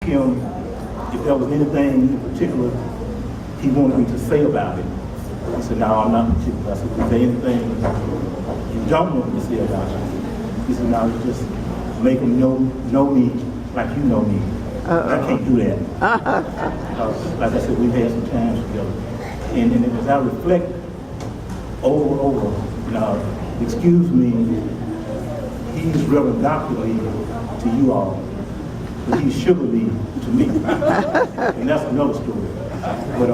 him if there was anything in particular he wanted me to say about it. He said, no, I'm not particular. I said, is there anything you don't want me to say about you? He said, no, just make them know me like you know me. I can't do that. Like I said, we've had some times together. And as I reflect over, excuse me, he's Reverend Dr. Lee to you all, but he's Sugar Lee to me. And that's another story. But,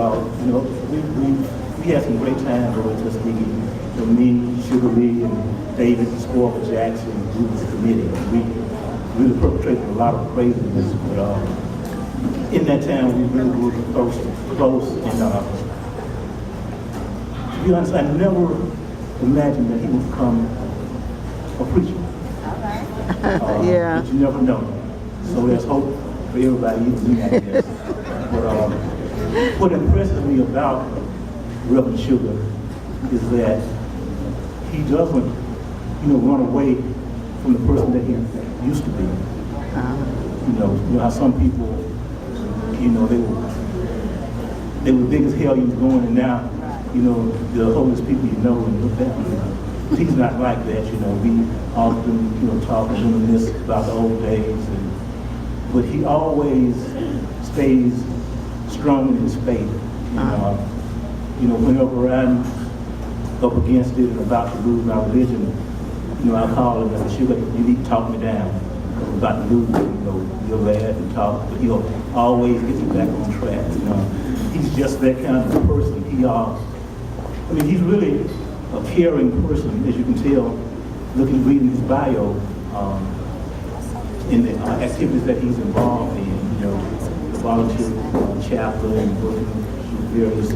we had some great times over at Tuskegee. Me, Sugar Lee, and David Sporker Jackson, and we was a committee. We really perpetrated a lot of craziness, but in that time we really were close, and to be honest, I never imagined that he would become a preacher. Yeah. But you never know. So there's hope for everybody, even me, I guess. But what impresses me about Reverend Sugar is that he doesn't, run away from the person that he used to be. You know how some people, they were big as hell he was going, and now, the oldest people and look at. He's not like that, We often, talk and reminisce about the old days, but he always stays strong in his faith. Whenever I'm up against it and about to lose my religion, I call him and say, Sugar, you need to talk me down. I'm about to lose it, you'll laugh and talk, but he'll always get you back on track. He's just that kind of person. He's really a caring person, as you can tell, reading his bio, in the activities that he's involved in, the volunteer chaplain, working with various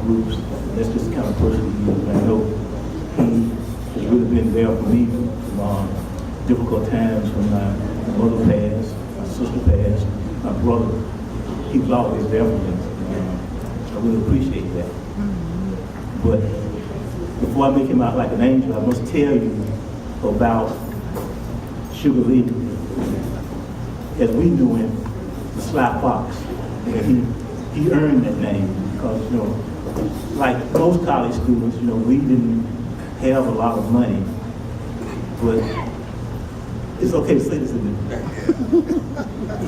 groups. That's just the kind of person he is. And I know he has really been there for me from difficult times when my mother passed, my sister passed, my brother. He was always there for me. I really appreciate that. But before I make him out like an angel, I must tell you about Sugar Lee, as we knew him, the Sly Fox. And he earned that name because, like most college students, we didn't have a lot of money, but it's okay to say this again.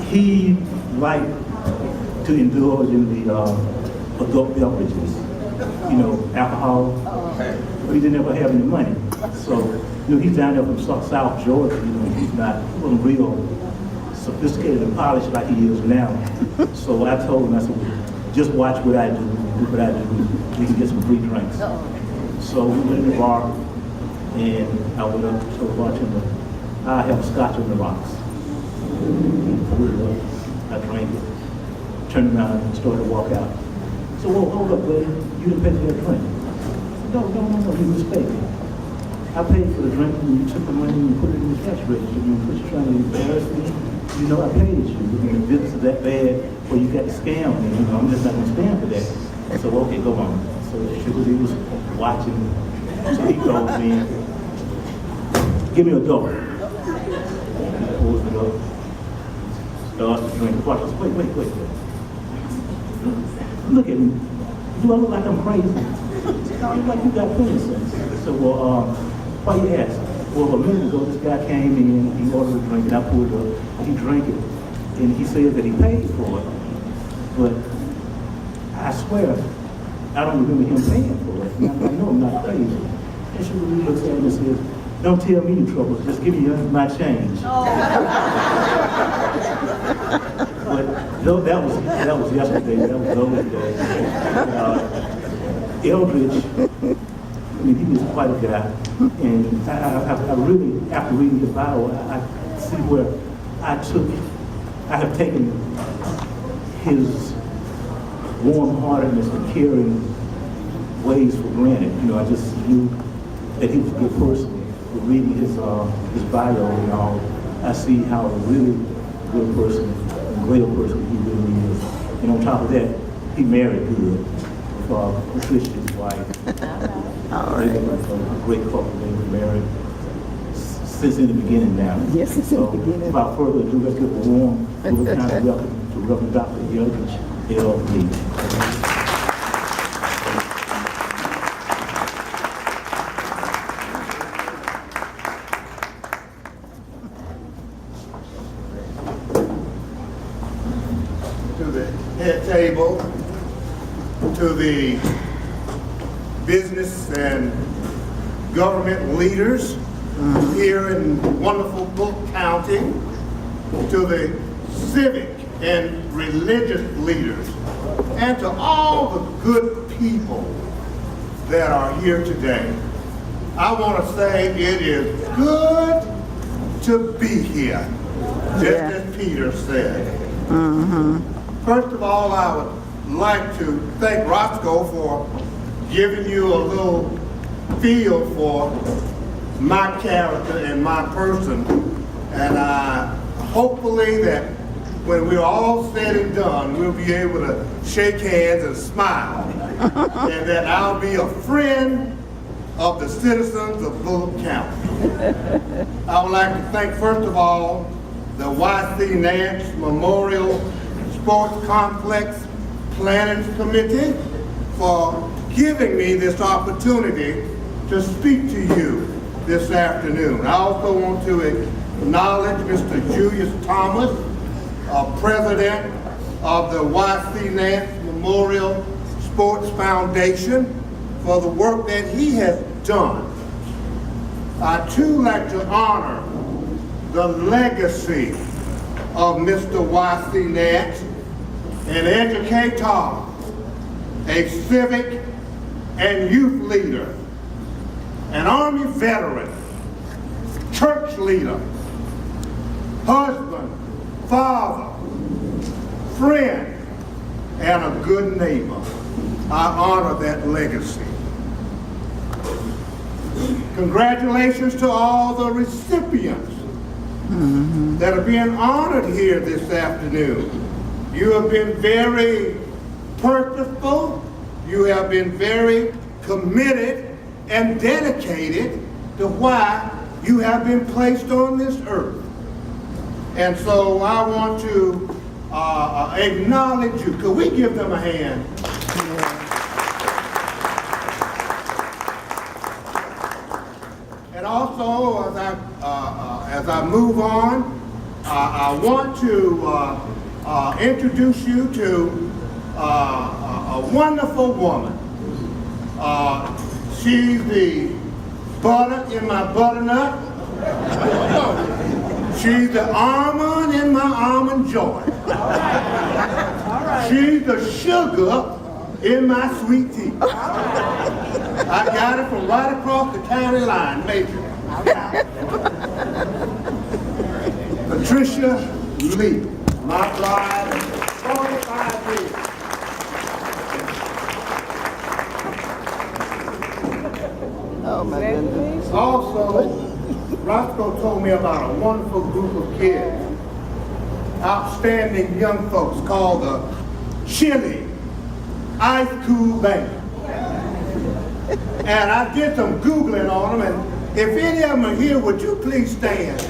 He liked to indulge in the adult beverages, alcohol, but he didn't ever have any money. So, he's down there from South Georgia, he wasn't real sophisticated and polished like he is now. So I told him, I said, well, just watch what I do, we can get some free drinks. So we went in the bar, and I went up to the bartender, I have a scotch on the rocks. I drank it, turned around and started to walk out. So, well, hold up, buddy, you didn't pay for that drink. No, you mistaken. I paid for the drink, and you took the money and you put it in the cash register. You're trying to embarrass me. I paid you. If this is that bad, well, you got to scam me. I'm just not going to stand for that. So, okay, go on. So Sugar Lee was watching. So he goes in, give me a dollar. He pulls it up, starts to drink. Watch this. Wait. Look at me. Do I look like I'm crazy? You look like you got plenty of sense. So, well, why you ask? Well, a minute ago, this guy came in, he ordered a drink, and I pulled it up, he drank it, and he said that he paid for it. But I swear, I don't remember him paying for it. And I know I'm not crazy. And she really looks at me and says, don't tell me the trouble, just give me my change. But that was yesterday, that was those days. Eldridge, he was quite a guy. And I really, after reading his bio, I see where I have taken his warm-heartedness and caring ways for granted. I just knew that he was a good person. But reading his bio and all, I see how a really good person, a great person he really is. And on top of that, he married good for Patricia, his wife. All right. A great couple. They were married since in the beginning now. Yes, since in the beginning. Without further ado, let's give a warm We're kind of welcome to Reverend Dr. Eldridge L. Lee. To the head table, to the business and government leaders here in wonderful Polk County, to the civic and religious leaders, and to all the good people that are here today. I want to say it is good to be here, just as Peter said. First of all, I would like to thank Roscoe for giving you a little feel for my character and my person. And hopefully that when we're all said and done, we'll be able to shake hands and smile. And that I'll be a friend of the citizens of Bullock County. I would like to thank, first of all, the Y.C. Nance Memorial Sports Complex Planning Committee for giving me this opportunity to speak to you this afternoon. I also want to acknowledge Mr. Julius Thomas, President of the Y.C. Nance Memorial Sports Foundation, for the work that he has done. I too like to honor the legacy of Mr. Y.C. Nance, an educator, a civic and youth leader, an Army veteran, church leader, husband, father, friend, and a good neighbor. I honor that legacy. Congratulations to all the recipients that are being honored here this afternoon. You have been very purposeful, you have been very committed and dedicated to why you have been placed on this earth. And so I want to acknowledge you. Could we give them a hand? And also, as I move on, I want to introduce you to a wonderful woman. She's the butter in my butternut. She's the almond in my almond joy. She's the sugar in my sweet tea. I got it from right across the county line, Major. Patricia Lee, my bride, 45 years. Oh my goodness. Also, Roscoe told me about a wonderful group of kids, outstanding young folks called the Chili Ice Cool Band. And I did some Googling on them, and if any of them are here, would you please stand?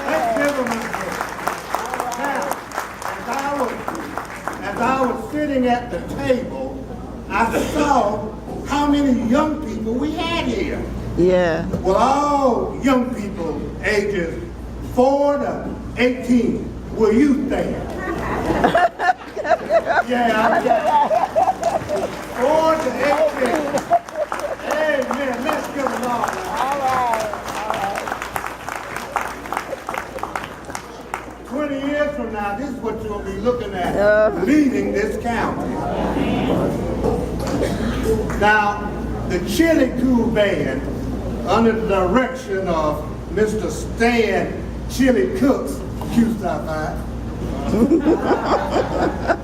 Let's give them a hand. Now, as I was sitting at the table, I saw how many young people we had here. Yeah. Well, all young people ages 4 to 18, will you stand? Yeah, 4 to 18. Amen. Let's give them all. All right. 20 years from now, this is what you're going to be looking at, leading this county. Now, the Chili Cool Band, under the direction of Mr. Stan Chili Cooks, cute stuff, right?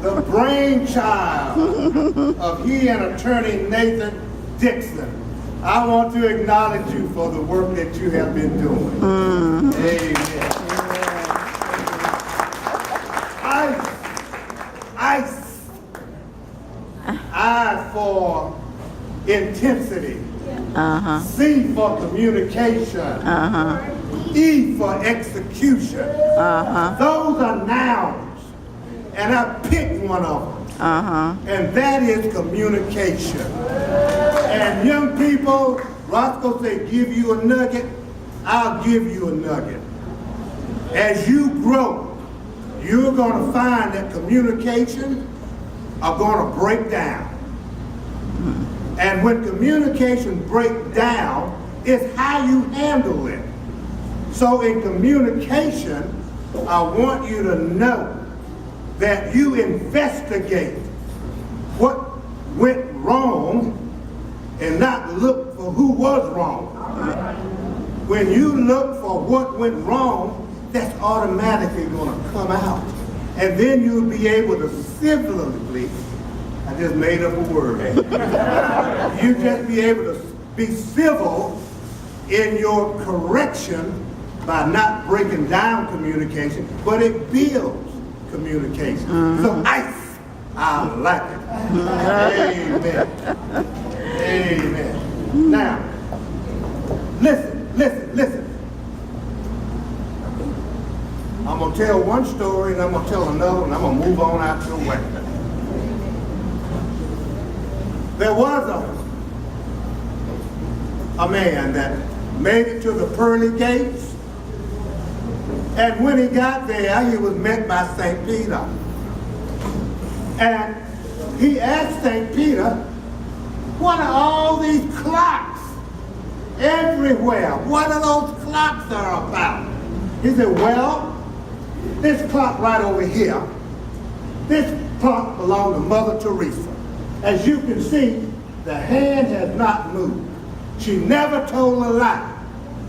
The brainchild of he and attorney Nathan Dixon. I want to acknowledge you for the work that you have been doing. Amen. I for intensity. Uh-huh. C for communication. Uh-huh. E for execution. Uh-huh. Those are nouns. And I picked one of them. Uh-huh. And that is communication. And young people, Roscoe said, give you a nugget, I'll give you a nugget. As you grow, you're going to find that communication are going to break down. And when communication breaks down, it's how you handle it. So in communication, I want you to know that you investigate what went wrong and not look for who was wrong. When you look for what went wrong, that's automatically going to come out. And then you'll be able to civilly, I just made up a word. You just be able to be civil in your correction by not breaking down communication, but it builds communication. So I like it. Amen. Amen. Now, listen. I'm going to tell one story and I'm going to tell another and I'm going to move on out your way. There was a man that made it to the pearly gates, and when he got there, he was met by St. Peter. And he asked St. Peter, what are all these clocks everywhere? What are those clocks are about? He said, well, this clock right over here, this clock belonged to Mother Teresa. As you can see, the hand has not moved. She never told a lie.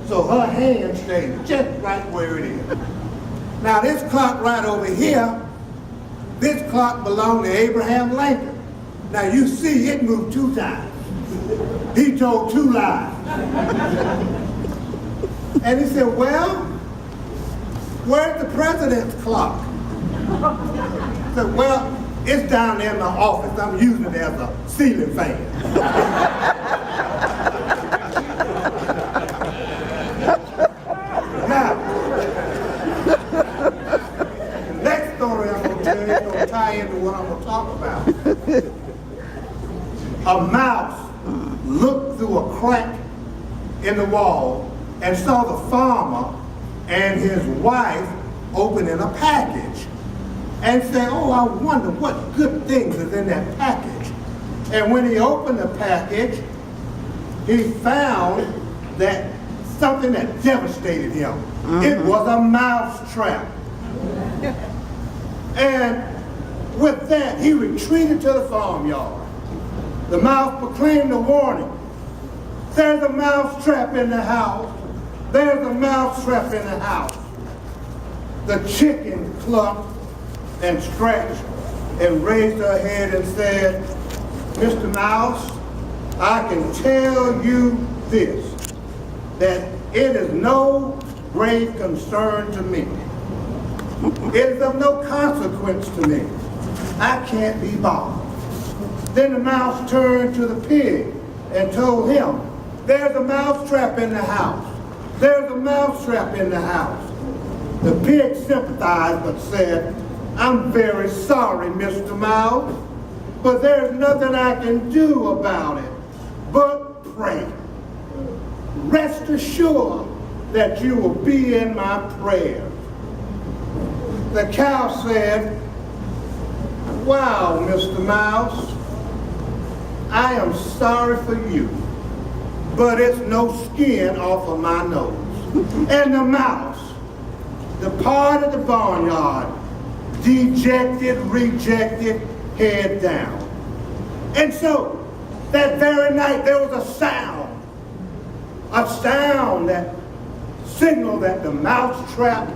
So her hand stayed just right where it is. Now this clock right over here, this clock belonged to Abraham Lincoln. Now you see it moved 2 times. He told 2 lies. And he said, well, where's the president's clock? I said, well, it's down there in my office. I'm using it as a ceiling fan. Now, the next story I'm going to tell you is going to tie into what I'm going to talk about. A mouse looked through a crack in the wall and saw the farmer and his wife opening a package and said, oh, I wonder what good things is in that package. And when he opened the package, he found that something that devastated him. It was a mouse trap. And with that, he retreated to the farmyard. The mouse proclaimed a warning. There's a mouse trap in the house. There's a mouse trap in the house. The chicken clucked and scratched and raised her head and said, Mr. Mouse, I can tell you this, that it is no grave concern to me. It is of no consequence to me. I can't be bothered. Then the mouse turned to the pig and told him, there's a mouse trap in the house. There's a mouse trap in the house. The pig sympathized but said, I'm very sorry, Mr. Mouse, but there's nothing I can do about it but pray. Rest assured that you will be in my prayers. The cow said, wow, Mr. Mouse, I am sorry for you, but it's no skin off of my nose. And the mouse departed the barnyard, dejected, rejected, head down. And so, that very night there was a sound that signaled that the mouse trap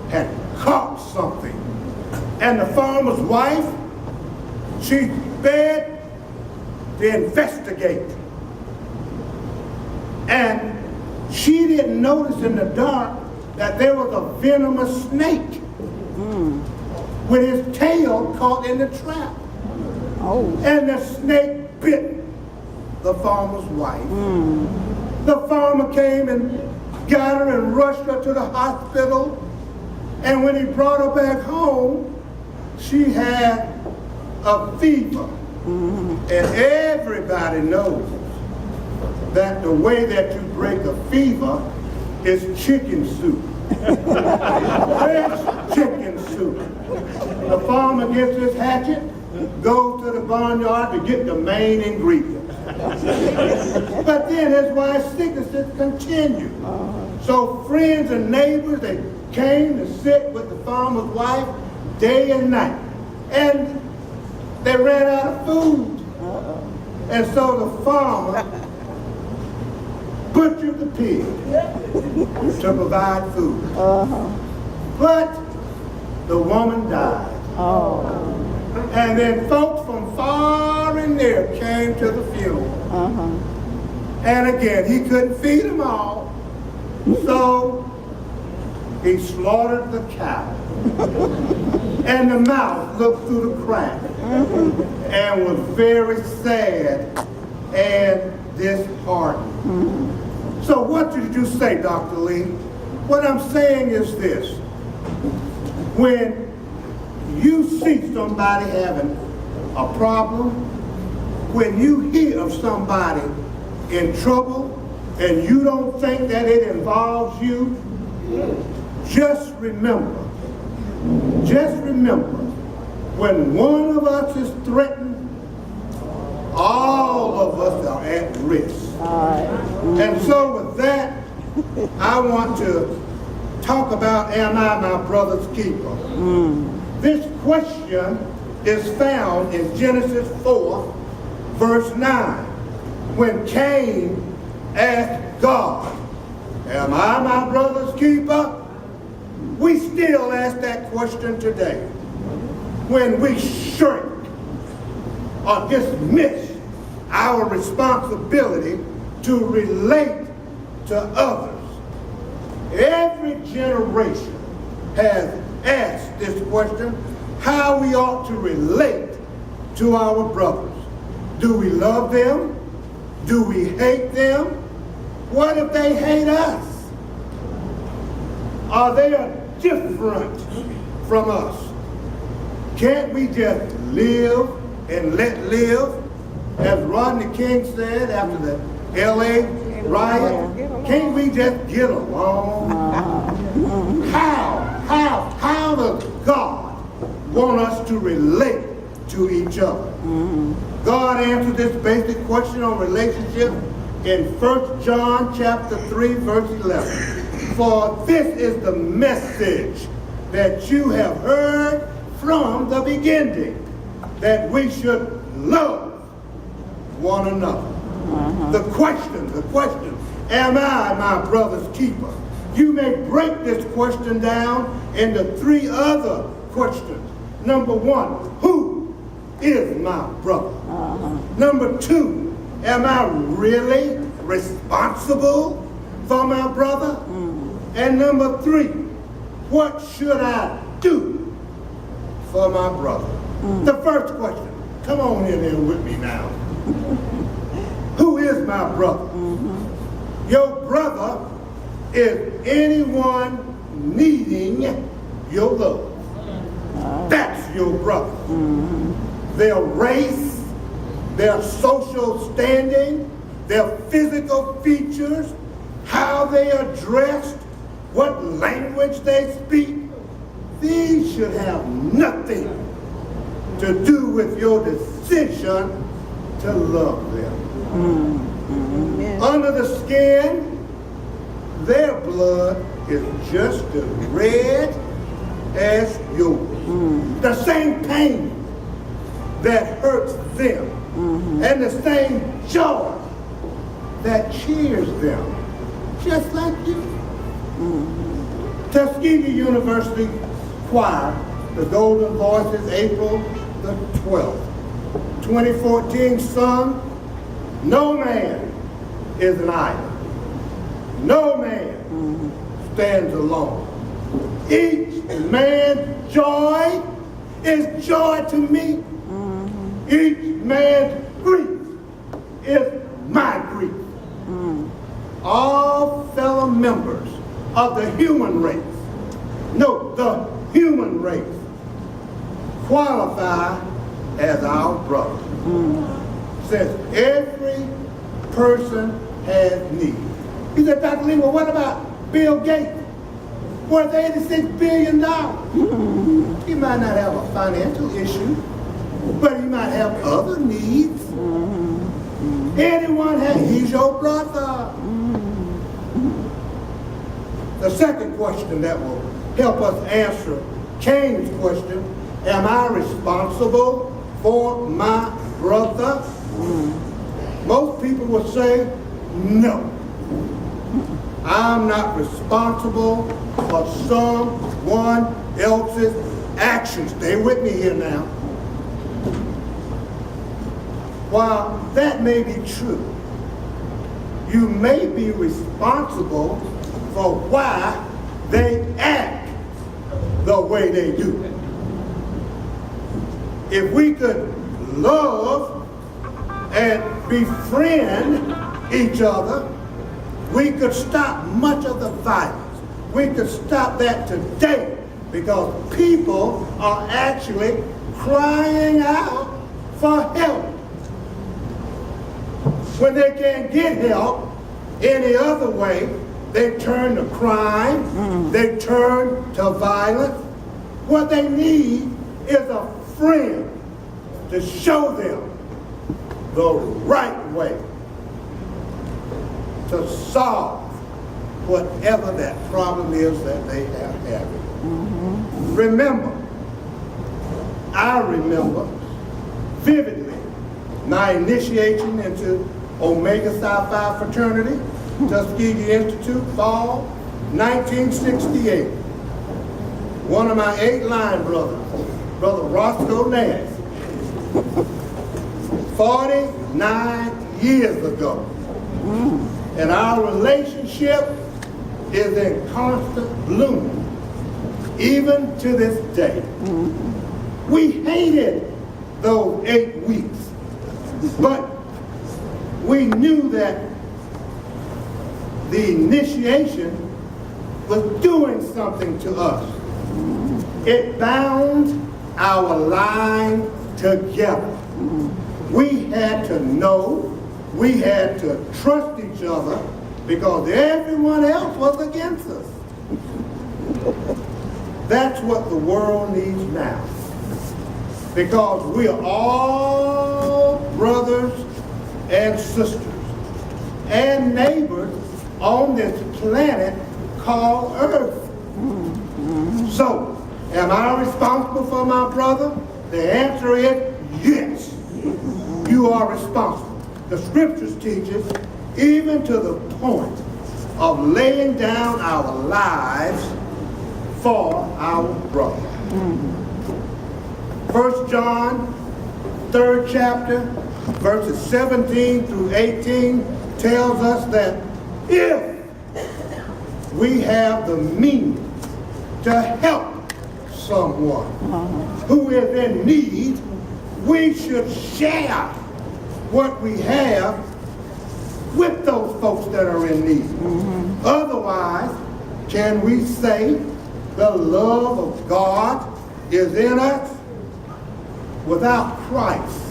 had caught something. And the farmer's wife, she sped to investigate. And she didn't notice in the dark that there was a venomous snake with his tail caught in the trap. Oh. And the snake bit the farmer's wife. The farmer came and got her and rushed her to the hospital. And when he brought her back home, she had a fever. And everybody knows that the way that you break a fever is chicken soup. Fresh chicken soup. The farmer gets his hatchet, goes to the barnyard to get the main ingredients. But then his wife's sicknesses continued. So friends and neighbors, they came to sit with the farmer's wife day and night. And they ran out of food. And so the farmer butchered the pig to provide food. But the woman died. And then folks from far and near came to the funeral. And again, he couldn't feed them all. So he slaughtered the cow. And the mouse looked through the crack and was very sad and disheartened. So what did you say, Dr. Lee? What I'm saying is this. When you see somebody having a problem, when you hear of somebody in trouble and you don't think that it involves you, just remember, when one of us is threatened, all of us are at risk. And so with that, I want to talk about, am I my brother's keeper? This question is found in Genesis 4, verse 9, when Cain asked God, am I my brother's keeper? We still ask that question today. When we shrink or dismiss our responsibility to relate to others. Every generation has asked this question, how we ought to relate to our brothers. Do we love them? Do we hate them? What if they hate us? Are they different from us? Can't we just live and let live? As Rodney King said after the LA riot, can't we just get along? How does God want us to relate to each other? God answered this basic question on relationship in 1 John chapter 3, verse 11. For this is the message that you have heard from the beginning, that we should love one another. The question, am I my brother's keeper? You may break this question down into three other questions. Number one, who is my brother? Number two, am I really responsible for my brother? And number three, what should I do for my brother? The first question, come on in here with me now. Who is my brother? Your brother is anyone needing your love. That's your brother. Their race, their social standing, their physical features, how they are dressed, what language they speak, these should have nothing to do with your decision to love them. Under the skin, their blood is just as red as yours. The same pain that hurts them and the same joy that cheers them, just like you. Tuskegee University Choir, the Golden Voices, April the 12th, 2014, sung, no man is an island. No man stands alone. Each man's joy is joy to me. Each man's grief is my grief. All fellow members of the human race, no, the human race, qualify as our brother. Says every person has need. He said, Dr. Lee, well, what about Bill Gates? Worth $86 billion. He might not have a financial issue, but he might have other needs. Anyone has, he's your brother. The second question that will help us answer Cain's question, am I responsible for my brother? Most people would say, no. I'm not responsible for someone else's actions. Stay with me here now. While that may be true, you may be responsible for why they act the way they do. If we could love and befriend each other, we could stop much of the violence. We could stop that today because people are actually crying out for help. When they can't get help any other way, they turn to crime, they turn to violence. What they need is a friend to show them the right way to solve whatever that problem is that they have having. Remember, I remember vividly my initiation into Omega Psi Phi fraternity, Tuskegee Institute, fall 1968. One of my 8 line brothers, Brother Roscoe Nash, 49 years ago. And our relationship is in constant bloom, even to this day. We hated those 8 weeks, but we knew that the initiation was doing something to us. It bound our line together. We had to know, we had to trust each other because everyone else was against us. That's what the world needs now. Because we are all brothers and sisters and neighbors on this planet called Earth. So, am I responsible for my brother? The answer is yes. You are responsible. The scriptures teach us even to the point of laying down our lives for our brother. 1 John, 3rd chapter, verses 17 through 18 tells us that if we have the means to help someone who is in need, we should share what we have with those folks that are in need. Otherwise, can we say the love of God is in us? Without Christ,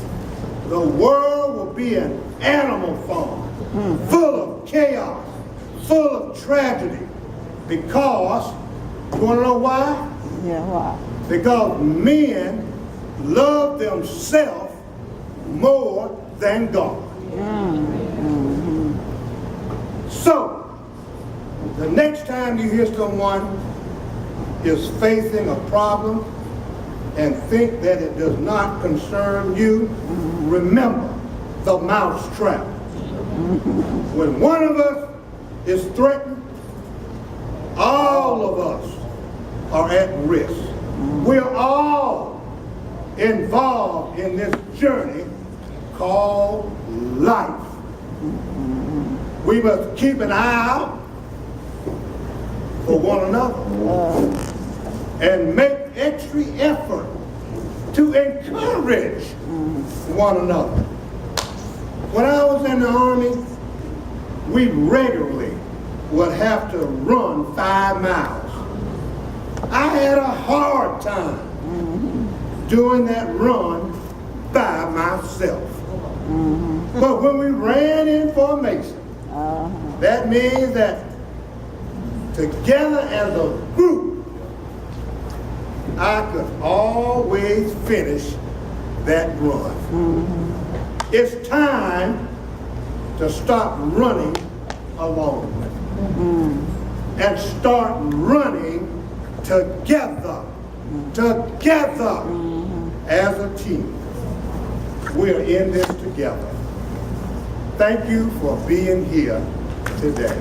the world will be an animal farm, full of chaos, full of tragedy. Because, you want to know why? Yeah, why? Because men love themselves more than God. So, the next time you hear someone is facing a problem and think that it does not concern you, remember the mousetrap. When one of us is threatened, all of us are at risk. We're all involved in this journey called life. We must keep an eye out for one another and make extra effort to encourage one another. When I was in the Army, we regularly would have to run 5 miles. I had a hard time doing that run by myself. But when we ran in formation, that means that together as a group, I could always finish that run. It's time to stop running alone and start running together, as a team. We're in this together. Thank you for being here today.